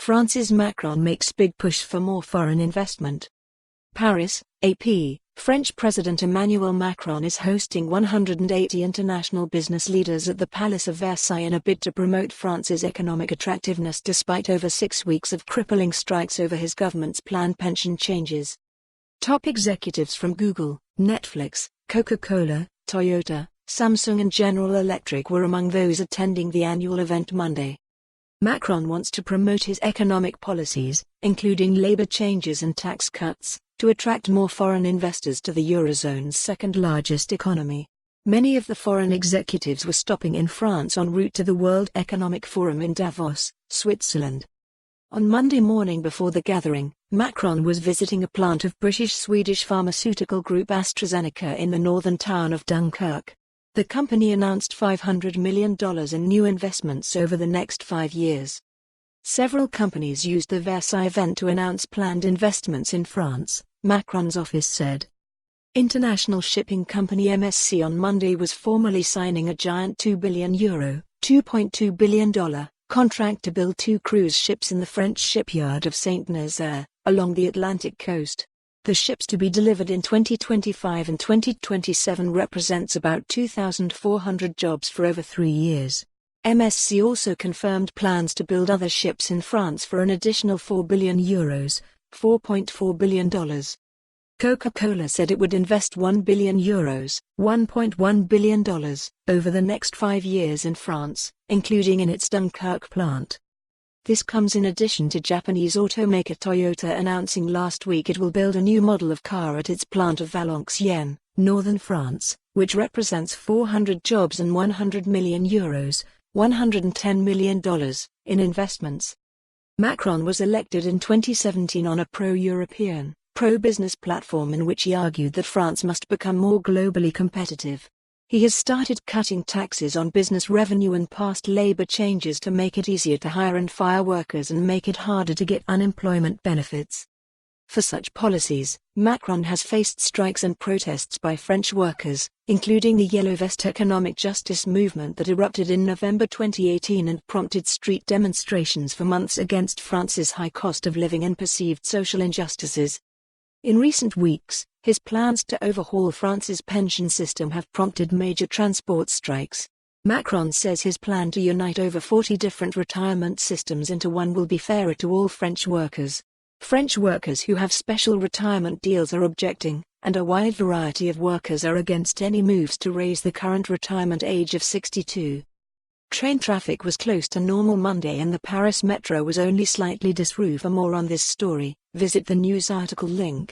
France's Macron makes big push for more foreign investment. Paris, AP. French President Emmanuel Macron is hosting 180 international business leaders at the Palace of Versailles in a bid to promote France's economic attractiveness despite over 6 weeks of crippling strikes over his government's planned pension changes. Top executives from Google, Netflix, Coca-Cola, Toyota, Samsung and General Electric were among those attending the annual event Monday. Macron wants to promote his economic policies, including labor changes and tax cuts, to attract more foreign investors to the eurozone's second-largest economy. Many of the foreign executives were stopping in France en route to the World Economic Forum in Davos, Switzerland. On Monday morning before the gathering, Macron was visiting a plant of British-Swedish pharmaceutical group Astrazeneca in the northern town of Dunkirk. The company announced $500 million in new investments over the next 5 years. Several companies used the Versailles event to announce planned investments in France, Macron's office said. International shipping company MSC on Monday was formally signing a giant €2 billion ($2.2 billion) contract to build 2 cruise ships in the French shipyard of Saint-Nazaire, along the Atlantic coast. The ships to be delivered in 2025 and 2027 represents about 2,400 jobs for over 3 years. MSC also confirmed plans to build other ships in France for an additional €4 billion ($4.4 billion). Coca-Cola said it would invest €1 billion ($1.1 billion) over the next 5 years in France, including in its Dunkirk plant. This comes in addition to Japanese automaker Toyota announcing last week it will build a new model of car at its plant of Valenciennes, northern France, which represents 400 jobs and €100 million ($110 million) in investments. Macron was elected in 2017 on a pro-European, pro-business platform in which he argued that France must become more globally competitive. He has started cutting taxes on business revenue and passed labor changes to make it easier to hire and fire workers and make it harder to get unemployment benefits. For such policies, Macron has faced strikes and protests by French workers, including the Yellow Vest economic justice movement that erupted in November 2018 and prompted street demonstrations for months against France's high cost of living and perceived social injustices. In recent weeks, his plans to overhaul France's pension system have prompted major transport strikes. Macron says his plan to unite over 40 different retirement systems into one will be fairer to all French workers. French workers who have special retirement deals are objecting, and a wide variety of workers are against any moves to raise the current retirement age of 62. Train traffic was close to normal Monday and the Paris metro was only slightly disrupted. For more on this story, visit the news article link.